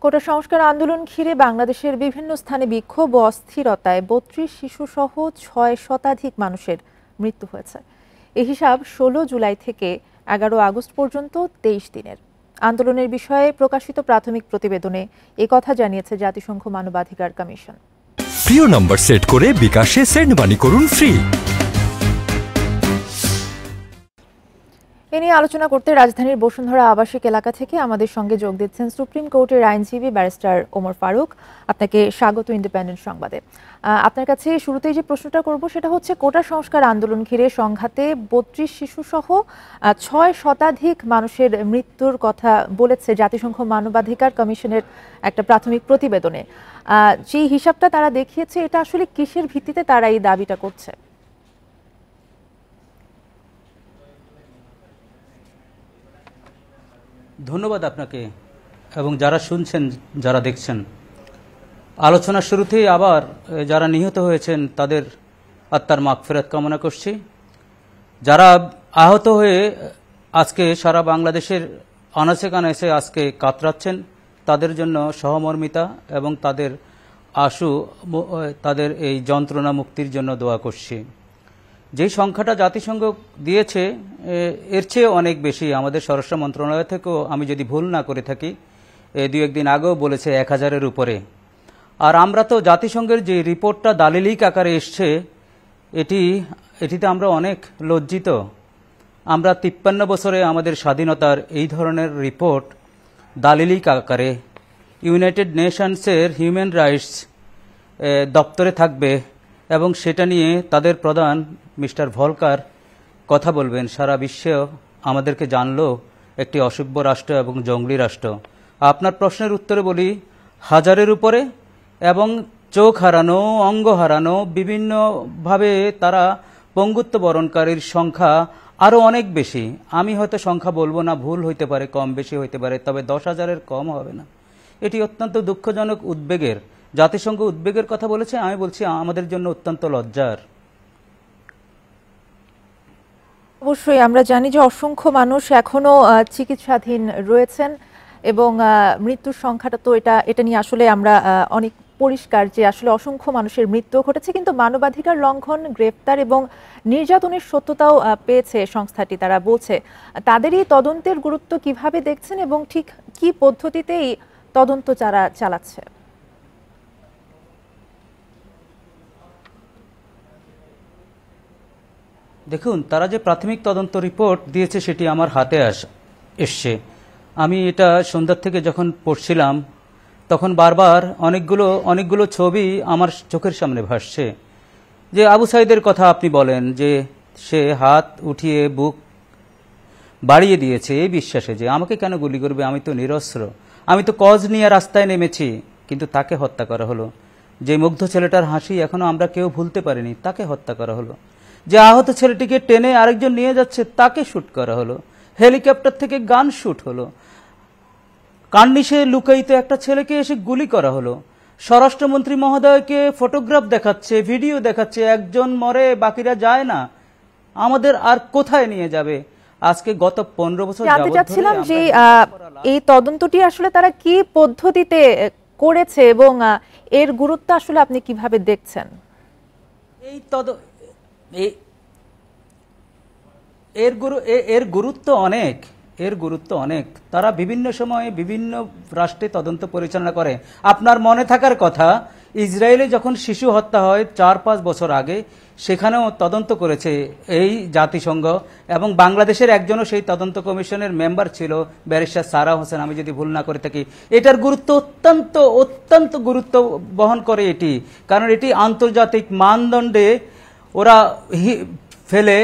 কোটা সংস্কার আন্দোলন ঘিরে বাংলাদেশের বিভিন্ন স্থানে বিক্ষোভ ও অস্থিরতায় ৩২ শিশুসহ ৬ শতাধিক মানুষের মৃত্যু হয়েছে। এই হিসাব ১৬ জুলাই থেকে ১১ আগস্ট পর্যন্ত ২৩ দিনের। আন্দোলনের বিষয়ে প্রকাশিত প্রাথমিক প্রতিবেদনে একথা জানিয়েছে জাতিসংঘ মানবাধিকার কমিশন। প্রিয় নম্বর সেট করে বিকাশে সেন্ড মানি করুন ফ্রি। এ নিয়ে আলোচনা করতে রাজধানীর বসুন্ধরা আবাসিক এলাকা থেকে আমাদের সঙ্গে যোগ দিচ্ছেন সুপ্রিম কোর্টের আইনজীবী ব্যারিস্টার ওমর ফারুক। আপনাকে স্বাগত ইন্ডিপেন্ডেন্ট সংবাদে। আপনার কাছে শুরুতেই যে প্রশ্নটা করব সেটা হচ্ছে, কোটা সংস্কার আন্দোলন ঘিরে সংঘাতে ৩২ শিশুসহ ৬ শতাধিক মানুষের মৃত্যুর কথা বলেছে জাতিসংঘ মানবাধিকার কমিশনের একটা প্রাথমিক প্রতিবেদনে। যে হিসাবটা তারা দেখিয়েছে, এটা আসলে কিসের ভিত্তিতে তারা এই দাবিটা করছে? ধন্যবাদ আপনাকে এবং যারা শুনছেন, যারা দেখছেন। আলোচনার শুরুতেই আবার যারা নিহত হয়েছেন তাদের আত্মার মাগফিরাত কামনা করছি। যারা আহত হয়ে আজকে সারা বাংলাদেশের আনাচে কানাচে আজকে কাতরাচ্ছেন, তাদের জন্য সহমর্মিতা এবং তাদের এই যন্ত্রণা মুক্তির জন্য দোয়া করছি। যেই সংখ্যাটা জাতিসংঘ দিয়েছে এর চেয়ে অনেক বেশি। আমাদের স্বরাষ্ট্র মন্ত্রণালয় থেকেও, আমি যদি ভুল না করে থাকি, দু একদিন আগেও বলেছে ১,০০০-এর উপরে। আর আমরা তো জাতিসংঘের যে রিপোর্টটা দালিলিক আকারে এসছে, এটিতে আমরা অনেক লজ্জিত। আমরা ৫৩ বছরে আমাদের স্বাধীনতার এই ধরনের রিপোর্ট দালিলিক আকারে ইউনাইটেড নেশনসের হিউম্যান রাইটস দপ্তরে থাকবে এবং সেটা নিয়ে তাদের প্রধান মিস্টার ভলকার কথা বলবেন। সারা বিশ্বেও আমাদেরকে জানলো একটি অসভ্য রাষ্ট্র এবং জঙ্গলি রাষ্ট্র। আপনার প্রশ্নের উত্তরে বলি, ১,০০০-এর উপরে এবং চোখ হারানো, অঙ্গ হারানো, বিভিন্নভাবে তারা পঙ্গুত্ব বরণকারীর সংখ্যা আরও অনেক বেশি। আমি হয়তো সংখ্যা বলবো না, ভুল হইতে পারে, কম বেশি হইতে পারে, তবে ১০,০০০-এর কম হবে না। এটি অত্যন্ত দুঃখজনক, উদ্বেগের। জাতিসংঘ উদ্বেগের কথা বলেছে, আমি বলছি আমাদের জন্য অত্যন্ত লজ্জার। অবশ্যই আমরা জানি যে অসংখ্য মানুষ এখনো চিকিৎসাধীন রয়েছেন এবং মৃত্যুর সংখ্যাটা তো এটা নিয়ে আসলে আমরা অনেক পরিষ্কার যে আসলে অসংখ্য মানুষের মৃত্যু ঘটেছে, কিন্তু মানবাধিকার লঙ্ঘন, গ্রেফতার এবং নির্যাতনের সত্যতাও পেয়েছে সংস্থাটি। তারা বলছে তাদেরই তদন্তের গুরুত্ব কিভাবে দেখছেন এবং ঠিক কি পদ্ধতিতেই তদন্ত চালাচ্ছে? দেখুন, তারা যে প্রাথমিক তদন্ত রিপোর্ট দিয়েছে সেটি আমার হাতে এসছে। আমি এটা সন্ধ্যার থেকে যখন পড়ছিলাম তখন বারবার অনেকগুলো ছবি আমার চোখের সামনে ভাসছে। যে আবু সাইদের কথা আপনি বলেন, যে সে হাত উঠিয়ে বুক বাড়িয়ে দিয়েছে এই বিশ্বাসে যে আমাকে কেন গুলি করবে, আমি তো নিরস্ত্র, আমি তো কজ নিয়ে রাস্তায় নেমেছি, কিন্তু তাকে হত্যা করা হলো। যে মুগ্ধ ছেলেটার হাসি এখনো আমরা কেউ ভুলতে পারিনি, তাকে হত্যা করা হলো। যে আহত ছেলেটিকে টেনে আরেকজন নিয়ে যাচ্ছে, তাকে শুট করা হলো। হেলিকপ্টার থেকে গান শুট হলো। কার্নিশে লুকাইতে একটা ছেলেকে এসে গুলি করা হলো। স্বরাষ্ট্রমন্ত্রী মহোদয়কে ফটোগ্রাফ দেখাচ্ছে, ভিডিও দেখাচ্ছে, একজন মরে বাকিরা যায় না। আমাদের আর কোথায় নিয়ে যাবে? আজকে গত ১৫ বছর জানতে চাচ্ছিলাম যে এই তদন্তটি আসলে তারা কি পদ্ধতিতে করেছে এবং এর গুরুত্ব আসলে আপনি কিভাবে দেখছেন? এর গুরুত্ব অনেক। তারা বিভিন্ন সময়ে বিভিন্ন রাষ্ট্রে তদন্ত পরিচালনা করে। আপনার মনে থাকার কথা, ইসরায়েলে যখন শিশু হত্যা হয় ৪-৫ বছর আগে, সেখানেও তদন্ত করেছে এই জাতিসংঘ এবং বাংলাদেশের একজনও সেই তদন্ত কমিশনের মেম্বার ছিল, ব্যারিস্টার সারা হোসেন, আমি যদি ভুল না করে থাকি। এটার গুরুত্ব অত্যন্ত গুরুত্ব বহন করে এটি, কারণ এটি আন্তর্জাতিক মানদণ্ডে ওরা ফেলে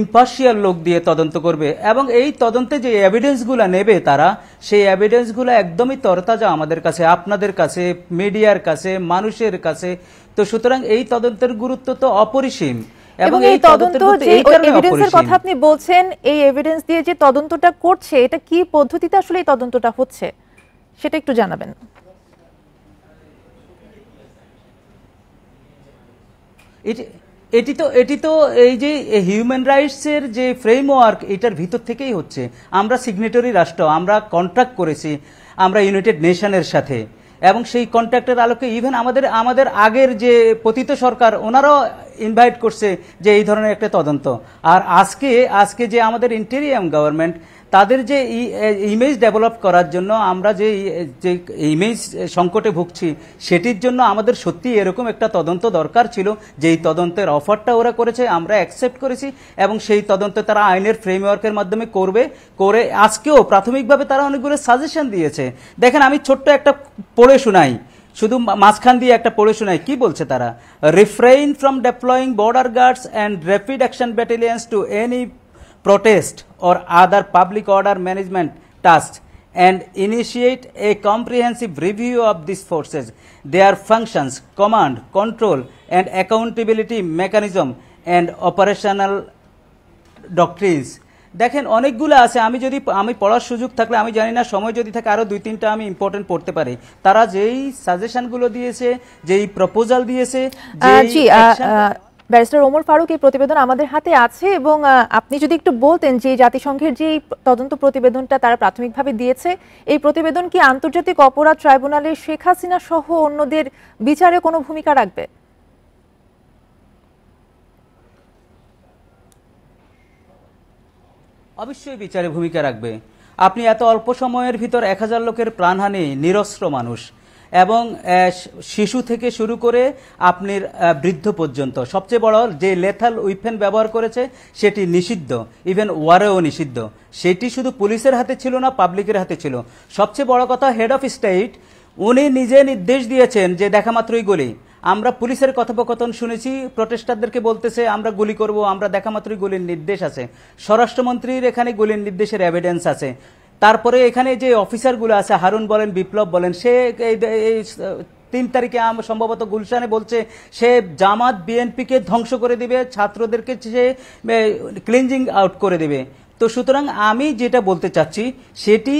ইম্পার্শিয়াল লোক দিয়ে তদন্ত করবে এবং এই তদন্তে যে এভিডেন্সগুলো নেবে তারা, সেই এভিডেন্সগুলো একদমই তরতাজা আমাদের কাছে, আপনাদের কাছে, মিডিয়ার কাছে, মানুষের কাছে। তো সুতরাং এই তদন্তের গুরুত্ব তো অপরিসীম। এবং এই তদন্ত যে এভিডেন্সের কথা আপনি বলছেন, এই এভিডেন্স দিয়ে যে তদন্তটা করছে, এটা কি পদ্ধতিতে আসলে এই তদন্তটা হচ্ছে সেটা একটু জানাবেন। এটি তো এই যে হিউম্যান রাইটসের যে ফ্রেমওয়ার্ক, এটার ভিতর থেকেই হচ্ছে। আমরা সিগনেটরি রাষ্ট্র, আমরা কন্ট্রাক্ট করেছি আমরা ইউনাইটেড নেশনের সাথে, এবং সেই কন্ট্যাক্টের আলোকে ইভেন আমাদের আগের যে পতিত সরকার ওনারাও ইনভাইট করছে যে এই ধরনের একটা তদন্ত। আর আজকে যে আমাদের ইন্টেরিয়াম গভর্নমেন্ট তাদের যে ইমেজ ডেভেলপ করার জন্য আমরা যে ইমেজ সংকটে ভুগছি, সেটির জন্য আমাদের সত্যি এরকম একটা তদন্ত দরকার ছিল। যেই তদন্তের অফারটা ওরা করেছে আমরা অ্যাকসেপ্ট করেছি, এবং সেই তদন্ত তারা আইনের ফ্রেমওয়ার্কের মাধ্যমে করে আজকেও প্রাথমিকভাবে তারা অনেকগুলো সাজেশন দিয়েছে। দেখেন, আমি ছোট্ট একটা পড়ে শোনাই, শুধু মাঝখান দিয়ে একটা পড়ে শোনাই কি বলছে তারা। Refrain from deploying border guards and rapid action battalions to any protest or other public order management tasks, and initiate a comprehensive review of these forces, their functions, command, control and accountability mechanism and operational doctrines. দেখেন, অনেকগুলো আছে। আমি পড়ার সুযোগ থাকলে, আমি জানি না সময় যদি থাকে আরো 2-3টা আমি ইম্পর্টেন্ট পড়তে পারি। তারা যেই সাজেশনগুলো দিয়েছে, যেই প্রপোজাল দিয়েছে, ব্যারিস্টার ওমর ফারুক, এই প্রতিবেদন আমাদের হাতে আছে, এবং আপনি যদি একটু বলতেন যে জাতিসংঘের যে তদন্ত প্রতিবেদনটা তারা প্রাথমিকভাবে দিয়েছে, এই প্রতিবেদন কি আন্তর্জাতিক অপরাধ ট্রাইব্যুনালে শেখ হাসিনা সহ অন্যদের বিচারে কোনো ভূমিকা রাখবে? অবশ্যই বিচারে ভূমিকা রাখবে। আপনি এত অল্প সময়ের ভিতর 1000 লোকের প্রাণহানি, নিরস্ত্র মানুষ, এবং শিশু থেকে শুরু করে আপনার বৃদ্ধ পর্যন্ত সবচেয়ে বড় যে লেথাল উইপেন ব্যবহার করেছে সেটি নিষিদ্ধ, ইভেন ওয়ারেও নিষিদ্ধ। সেটি শুধু পুলিশের হাতে ছিল না, পাবলিকের হাতে ছিল। সবচেয়ে বড় কথা, হেড অফ স্টেট উনি নিজে নির্দেশ দিয়েছেন যে দেখা মাত্রই গুলি। আমরা পুলিশের কথোপকথন শুনেছি, প্রোটেস্টারদেরকে বলতেছে আমরা গুলি করব, আমরা দেখা মাত্রই গুলির নির্দেশ আছে। স্বরাষ্ট্রমন্ত্রীর এখানে গুলির নির্দেশের এভিডেন্স আছে। তারপরে এখানে যে অফিসারগুলো আছে, হারুন বলেন, বিপ্লব বলেন, সে এই 3 তারিখে সম্ভবত গুলশানে বলছে সে জামাত বিএনপিকে ধ্বংস করে দিবে, ছাত্রদেরকে সে ক্লিনজিং আউট করে দেবে। তো সুতরাং আমি যেটা বলতে চাচ্ছি সেটি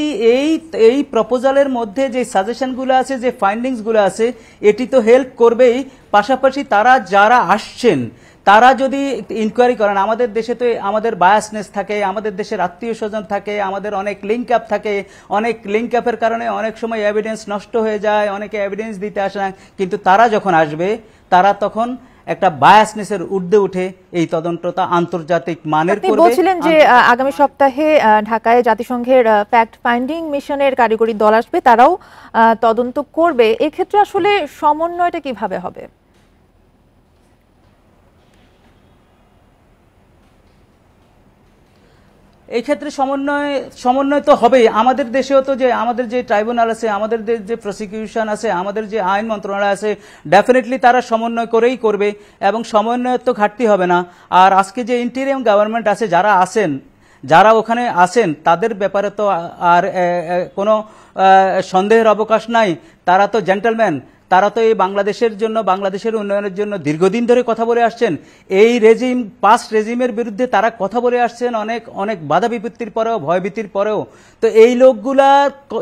এই প্রপোজালের মধ্যে যে সাজেশনগুলো আছে, যে ফাইন্ডিংসগুলো আছে, এটি তো হেল্প করবেই। পাশাপাশি তারা যারা আসছেন তারা যদি ইনকোয়ারি করেন, আমাদের দেশে তো আমাদের বায়াসনেস থাকে, আমাদের দেশের আত্মীয় স্বজন থাকে, আমাদের অনেক লিঙ্ক আপ থাকে। অনেক লিঙ্ক আপের কারণে অনেক সময় এভিডেন্স নষ্ট হয়ে যায়, অনেকে এভিডেন্স দিতে আসে না। কিন্তু তারা যখন আসবে, তারা তখন একটা বায়াসনেসের ঊর্ধ্বে উঠে এই তদন্তটা আন্তর্জাতিক মানের করবে। আপনি বলছিলেন যে আগামী সপ্তাহে ঢাকায় জাতিসংঘের ফ্যাক্ট ফাইন্ডিং মিশনের কারিগরি দল আসবে, তারাও তদন্ত করবে। এক্ষেত্রে আসলে সমন্বয়টা কিভাবে হবে? এই ক্ষেত্রে সমন্বয় তো হবেই। আমাদের দেশেও তো আমাদের যে ট্রাইব্যুনাল আছে, আমাদের যে প্রসিকিউশন আছে, আমাদের যে আইন মন্ত্রণালয় আছে, ডেফিনেটলি তারা সমন্বয় করেই করবে, এবং সমন্বয়ের তো ঘাটতি হবে না। আর আজকে যে ইন্টেরিয়াম গভর্নমেন্ট আছে, যারা ওখানে আছেন, তাদের ব্যাপারে তো আর কোনো সন্দেহের অবকাশ নাই। তারা তো জেন্টলম্যান, তারা তো এই বাংলাদেশের জন্য, বাংলাদেশের উন্নয়নের জন্য দীর্ঘদিন ধরে কথা বলে আসছেন। এই পাস্ট রেজিমের বিরুদ্ধে তারা কথা বলে আসছেন অনেক বাধা বিপত্তির পরেও, ভয়ভীতির পরেও। তো এই লোকগুলা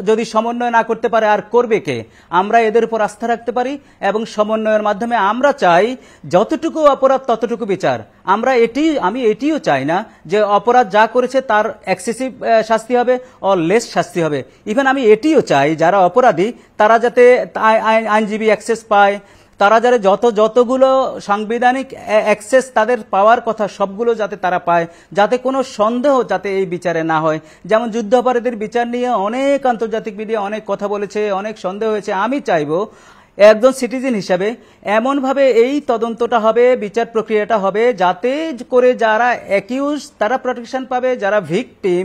যদি সমন্বয় না করতে পারে, আর করবে কে? আমরা এদের উপর আস্থা রাখতে পারি, এবং সমন্বয়ের মাধ্যমে আমরা চাই যতটুকু অপরাধ ততটুকু বিচার। আমি এটিও চাই না যে অপরাধ যা করেছে তার এক্সেসিভ শাস্তি হবে, লেস শাস্তি হবে। ইভেন আমি এটিও চাই যারা অপরাধী তারা যাতে আইনজীবী অ্যাক্সেস পায়, তারা যারা যতগুলো সাংবিধানিক অ্যাক্সেস তাদের পাওয়ার কথা সবগুলো যাতে তারা পায়, যাতে কোনো সন্দেহ যাতে এই বিচারে না হয়। যেমন যুদ্ধাপরাধীদের বিচার নিয়ে অনেক আন্তর্জাতিক মিডিয়া অনেক কথা বলেছে, অনেক সন্দেহ হয়েছে। আমি চাইবো একজন সিটিজেন হিসাবে এমনভাবে এই তদন্তটা হবে, বিচার প্রক্রিয়াটা হবে, যাতে করে যারা অ্যাকিউজ তারা প্রোটেকশন পাবে, যারা ভিকটিম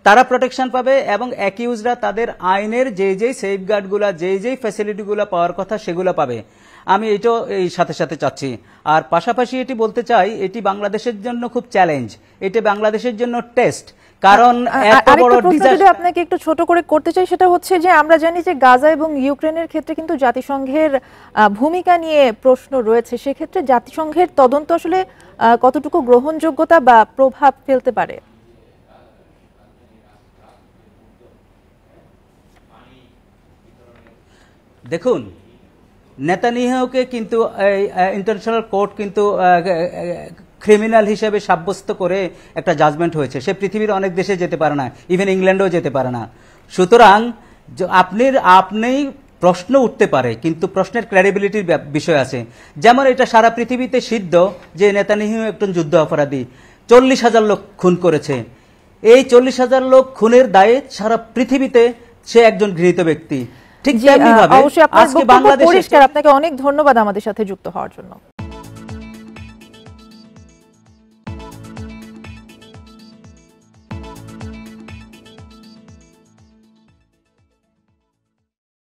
তারা প্রোটেকশন পাবে, এবং অ্যাকিউজরা তাদের আইনের যেই সেফগার্ডগুলা, যেই ফ্যাসিলিটিগুলো পাওয়ার কথা সেগুলো পাবে। আমি এটাও এই সাথে সাথে চাচ্ছি। আর পাশাপাশি এটি বলতে চাই, এটি বাংলাদেশের জন্য খুব চ্যালেঞ্জ, এটি বাংলাদেশের জন্য টেস্ট। কারণ আপনাকে একটু ছোট করে করতে চাই, সেটা হচ্ছে যে আমরা জানি যে গাজা এবং ইউক্রেনের ক্ষেত্রে কিন্তু জাতিসংঘের ভূমিকা নিয়ে প্রশ্ন রয়েছে। সেক্ষেত্রে জাতিসংঘের তদন্ত আসলে কতটুকু গ্রহণযোগ্যতা বা প্রভাব ফেলতে পারে? দেখুন, নেতানিয়াহুকে কিন্তু ইন্টারন্যাশনাল কোর্ট কিন্তু ক্রিমিনাল হিসেবে সাব্যস্ত করে একটা জাজমেন্ট হয়েছে। সে পৃথিবীর অনেক দেশে যেতে পারে না, ইভেন ইংল্যান্ডও যেতে পারে না। সুতরাং আপনি প্রশ্ন উঠতে পারে, কিন্তু প্রশ্নের ক্রেডিবিলিটির বিষয় আছে। যেমন এটা সারা পৃথিবীতে সিদ্ধ যে নেতানিয়াহু একজন যুদ্ধ অপরাধী, 40,000 লোক খুন করেছে। এই 40,000 লোক খুনের দায়ে সারা পৃথিবীতে সে একজন ঘৃণিত ব্যক্তি। ঠিক তেমনি ভাবে অবশ্যই আপনার আজকে বক্তব্য বাংলাদেশে পরিষ্কার। আপনাকে অনেক ধন্যবাদ আমাদের সাথে যুক্ত হওয়ার জন্য।